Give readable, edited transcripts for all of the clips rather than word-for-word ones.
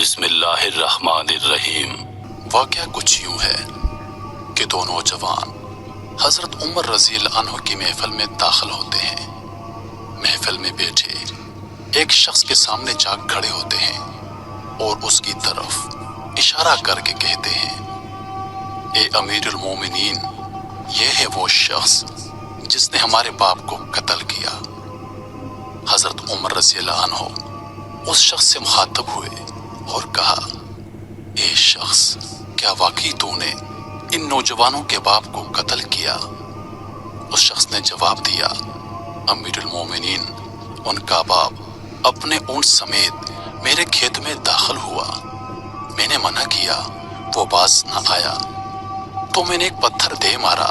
بسم اللہ الرحمن الرحیم۔ واقعہ کچھ یوں ہے کہ دو نوجوان حضرت عمر رضی اللہ عنہ کی محفل میں داخل ہوتے ہیں۔ محفل میں بیٹھے ایک شخص کے سامنے جا کھڑے ہوتے ہیں اور اس کی طرف اشارہ کر کے کہتے ہیں، اے امیر المومنین، یہ ہے وہ شخص جس نے ہمارے باپ کو قتل کیا۔ حضرت عمر رضی اللہ عنہ اس شخص سے مخاطب ہوئے اور کہا، اے شخص، کیا واقعی تو نے ان نوجوانوں کے باپ کو قتل کیا؟ اس شخص نے جواب دیا، امیر المومنین، ان کا باپ اپنے اونٹ سمیت میرے کھیت میں داخل ہوا۔ میں نے منع کیا، وہ باز نہ آیا تو میں نے ایک پتھر دے مارا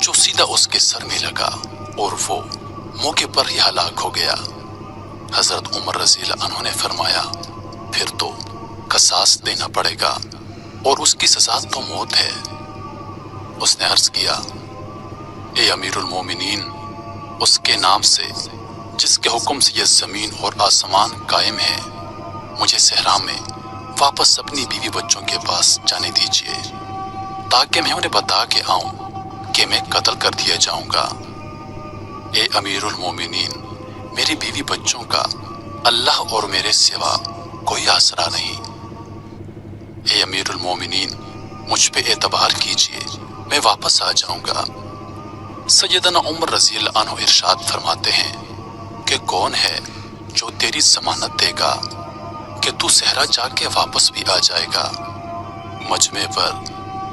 جو سیدھا اس کے سر میں لگا اور وہ موقع پر ہی ہلاک ہو گیا۔ حضرت عمر رضی اللہ عنہ نے فرمایا، پھر تو قصاص دینا پڑے گا اور اس کی سزا تو موت ہے۔ اس نے عرض کیا، اے امیر المومنین، اس کے نام سے جس کے حکم سے یہ زمین اور آسمان قائم ہے، مجھے صحرا میں واپس اپنی بیوی بچوں کے پاس جانے دیجیے تاکہ میں انہیں بتا کے آؤں کہ میں قتل کر دیا جاؤں گا۔ اے امیر المومنین، میری بیوی بچوں کا اللہ اور میرے سوا کوئی آسرا نہیں۔ اے امیر المومنین، مجھ پہ اعتبار کیجیے، میں واپس آ جاؤں گا۔ سیدنا عمر رضی اللہ عنہ ارشاد فرماتے ہیں کہ کون ہے جو تیری ضمانت دے گا کہ تو صحرا جا کے واپس بھی آ جائے گا؟ مجمع پر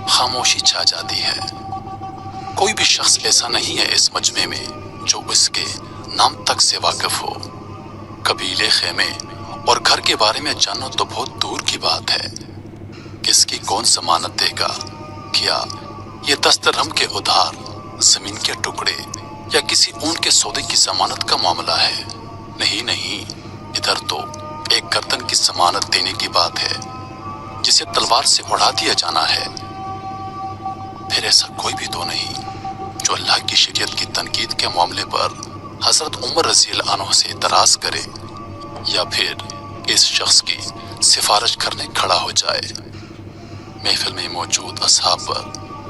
خاموشی چھا جاتی ہے۔ کوئی بھی شخص ایسا نہیں ہے اس مجمع میں جو اس کے نام تک سے واقف ہو۔ قبیلے، خیمے اور گھر کے بارے میں جاننا تو بہت دور کی بات ہے۔ اس کی کون ضمانت دے گا؟ کیا یہ دسترہم کے ادھار، زمین کے ٹکڑے یا کسی اونٹ کے سودے کی ضمانت کا معاملہ ہے؟ نہیں، ادھر تو ایک گردن کی ضمانت دینے کی بات ہے جسے تلوار سے اڑا دیا جانا ہے۔ پھر ایسا کوئی بھی تو نہیں جو اللہ کی شریعت کی تنقید کے معاملے پر حضرت عمر رضی اللہ عنہ سے اعتراض کرے یا پھر اس شخص کی سفارش کرنے کھڑا ہو جائے۔ محفل میں موجود اصحاب پر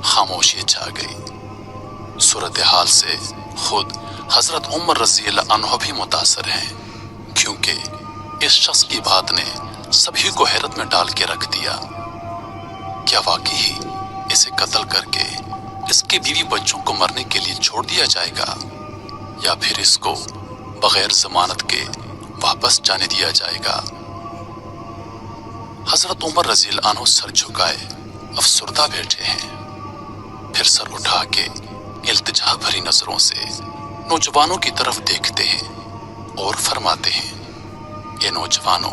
خاموشی چھا گئی۔ صورتحال سے خود حضرت عمر رضی اللہ عنہ بھی متاثر ہیں، کیونکہ اس شخص کی بات نے سبھی کو حیرت میں ڈال کے رکھ دیا۔ کیا واقعی اسے قتل کر کے اس کے بیوی بچوں کو مرنے کے لیے چھوڑ دیا جائے گا یا پھر اس کو بغیر ضمانت کے واپس جانے دیا جائے گا؟ حضرت عمر رضی اللہ عنہ سر جھکائے افسردہ بیٹھے ہیں، پھر سر اٹھا کے التجا بھری نظروں سے نوجوانوں کی طرف دیکھتے ہیں اور فرماتے ہیں، اے نوجوانوں،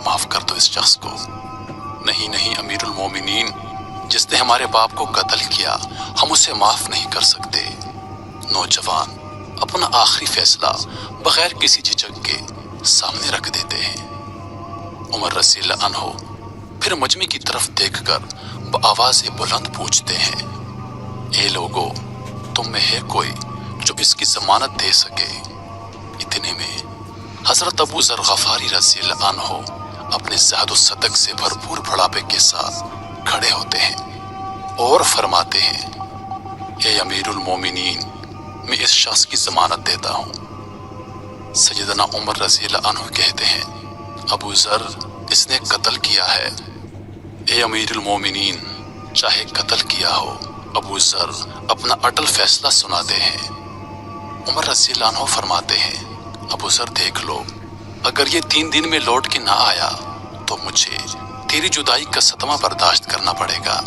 معاف کر دو اس شخص کو۔ نہیں امیر المومنین، جس نے ہمارے باپ کو قتل کیا، ہم اسے معاف نہیں کر سکتے۔ نوجوان اپنا آخری فیصلہ بغیر کسی جھجک کے سامنے رکھ دیتے ہیں۔ عمر رضی اللہ عنہ پھر مجمع کی طرف دیکھ کر بآواز بلند پوچھتے ہیں، اے لوگو، تم میں ہے کوئی جو اس کی ضمانت دے سکے؟ اتنے میں حضرت ابو ذر غفاری رضی اللہ عنہ اپنے زہد و صدق سے بھرپور بڑھاپے کے ساتھ کھڑے ہوتے ہیں اور فرماتے ہیں، اے امیر المومنین، میں اس شخص کی ضمانت دیتا ہوں۔ سیدنا عمر رضی اللہ عنہ کہتے ہیں، ابو ذر، اس نے قتل کیا ہے۔ اے امیر المومنین، چاہے قتل کیا ہو، ابو ذر اپنا اٹل فیصلہ سناتے ہیں۔ عمر رضی اللہ عنہ فرماتے ہیں، ابو ذر دیکھ لو، اگر یہ 3 دن میں لوٹ کے نہ آیا تو مجھے تیری جدائی کا صدمہ برداشت کرنا پڑے گا۔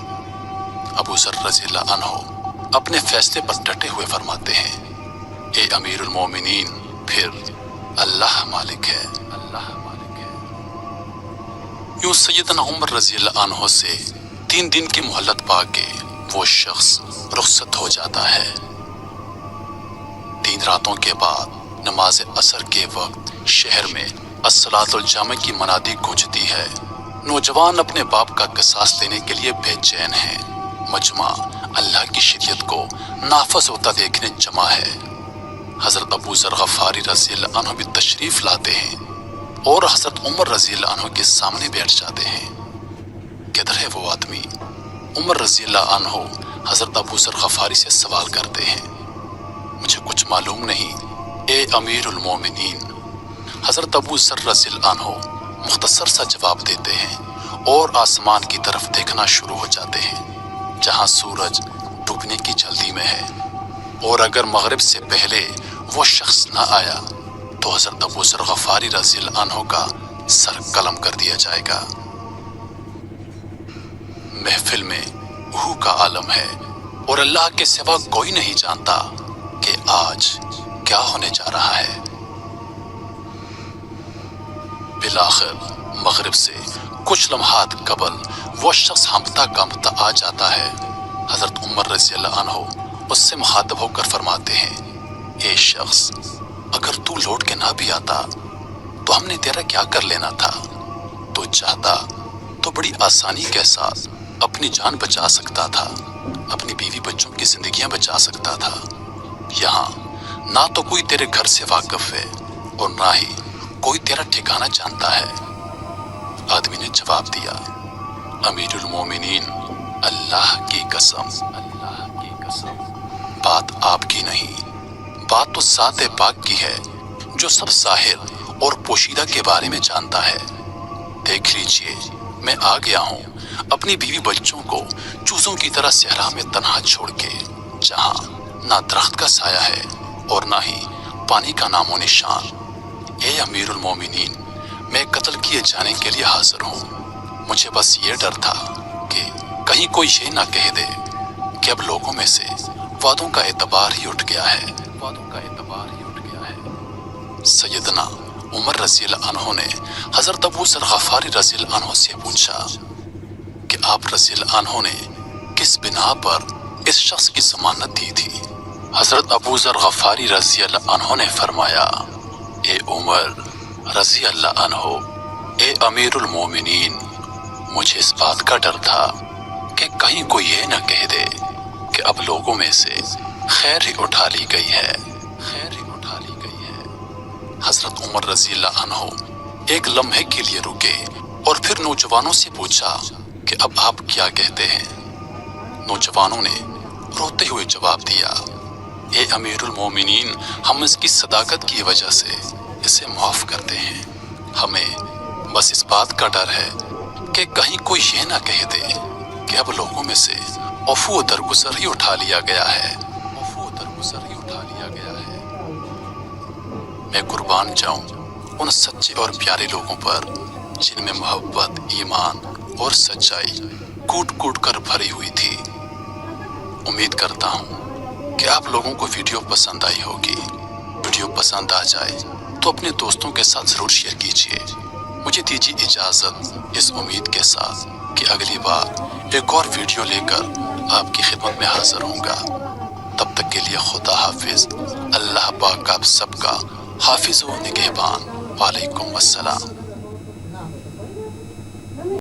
ابو ذر رضی اللہ عنہ اپنے فیصلے پر ڈٹے ہوئے فرماتے ہیں، اے امیر المومنین، پھر اللہ مالک ہے۔ یوں سیدنا عمر رضی اللہ عنہ سے 3 دن کی مہلت پا کے وہ شخص رخصت ہو جاتا ہے۔ 3 راتوں کے بعد نماز عصر کے وقت شہر میں الصلاۃ الجامع کی منادی گونجتی ہے۔ نوجوان اپنے باپ کا قصاص لینے کے لیے بے چین ہیں۔ مجمع اللہ کی شریعت کو نافذ ہوتا دیکھنے جمع ہے۔ حضرت ابو ذر غفاری رضی اللہ عنہ بھی تشریف لاتے ہیں۔ اور حضرت عمر رضی اللہ عنہ کے سامنے بیٹھ جاتے ہیں۔ کدھر ہے وہ آدمی؟ عمر رضی اللہ عنہ حضرت ابو ذر غفاری سے سوال کرتے ہیں۔ مجھے کچھ معلوم نہیں اے امیر المومنین۔ حضرت ابو ذر رضی اللہ عنہ مختصر سا جواب دیتے ہیں اور آسمان کی طرف دیکھنا شروع ہو جاتے ہیں جہاں سورج ڈوبنے کی جلدی میں ہے، اور اگر مغرب سے پہلے وہ شخص نہ آیا تو حضرت ابو ذر غفاری رضی اللہ عنہ کا سر قلم کر دیا جائے گا۔ محفل میں روح کا عالم ہے اور اللہ کے سوا کوئی نہیں جانتا کہ آج کیا ہونے جا رہا ہے۔ بالآخر مغرب سے کچھ لمحات قبل وہ شخص ہمتا کامتا آ جاتا ہے۔ حضرت عمر رضی اللہ عنہ اس سے مخاطب ہو کر فرماتے ہیں، اے شخص، اگر تو لوٹ کے نہ بھی آتا تو ہم نے تیرا کیا کر لینا تھا؟ تو چاہتا تو بڑی آسانی کے ساتھ اپنی جان بچا سکتا تھا، اپنی بیوی بچوں کی زندگیاں بچا سکتا تھا۔ یہاں نہ تو کوئی تیرے گھر سے واقف ہے اور نہ ہی کوئی تیرا ٹھکانہ جانتا ہے۔ آدمی نے جواب دیا، امیر المومنین، اللہ کی قسم، اللہ کی قسم، بات آپ کی نہیں، بات تو ذات پاک کی ہے جو سب ظاہر اور پوشیدہ کے بارے میں جانتا ہے۔ دیکھ لیجئے، میں آ گیا ہوں اپنی بیوی بچوں کو چوزوں کی طرح صحرا میں تنہا چھوڑ کے، جہاں نہ درخت کا سایہ ہے اور نہ ہی پانی کا نام و نشان۔ اے امیر المومنین، میں قتل کیے جانے کے لیے حاضر ہوں۔ مجھے بس یہ ڈر تھا کہ کہیں کوئی یہ نہ کہہ دے کہ اب لوگوں میں سے وعدوں کا اعتبار ہی اٹھ گیا ہے، وعدوں کا اعتبار ہی اٹھ گیا ہے۔ سیدنا عمر رضی اللہ عنہ نے حضرت ابو ذر غفاری رضی اللہ عنہ سے پوچھا کہ آپ رضی اللہ عنہ نے کس بنا پر اس شخص کی ضمانت دی تھی؟ حضرت ابو ذر غفاری رضی اللہ عنہ نے فرمایا، اے عمر رضی اللہ عنہ، اے امیر المومنین، مجھے اس بات کا ڈر تھا کہ کہیں کوئی یہ نہ کہہ دے کہ اب لوگوں میں سے خیر ہی اٹھا لی گئی ہے، خیر ہی اٹھا لی گئی ہے۔ حضرت عمر رضی اللہ عنہ ایک لمحے کے لیے رکے اور پھر نوجوانوں سے پوچھا کہ اب آپ کیا کہتے ہیں؟ نوجوانوں نے روتے ہوئے جواب دیا، اے امیر المومنین، ہم اس کی صداقت کی وجہ سے اسے معاف کرتے ہیں۔ ہمیں بس اس بات کا ڈر ہے کہ کہیں کوئی یہ نہ کہہ دے کہ اب لوگوں میں سے عفو و درگزر ہی اٹھا لیا گیا ہے، عفو و درگزر ہی اٹھا لیا گیا ہے۔ میں قربان جاؤں ان سچے اور پیارے لوگوں پر جن میں محبت، ایمان اور سچائی کوٹ کوٹ کر بھری ہوئی تھی۔ امید کرتا ہوں کہ آپ لوگوں کو ویڈیو پسند آئی ہوگی۔ ویڈیو پسند آ جائے تو اپنے دوستوں کے ساتھ ضرور شیئر کیجیے۔ مجھے دیجیے اجازت اس امید کے ساتھ کہ اگلی بار ایک اور ویڈیو لے کر آپ کی خدمت میں حاضر ہوں گا۔ تب تک کے لیے خدا حافظ۔ اللہ پاک آپ سب کا حافظ و نگہبان۔ وعلیکم السلام۔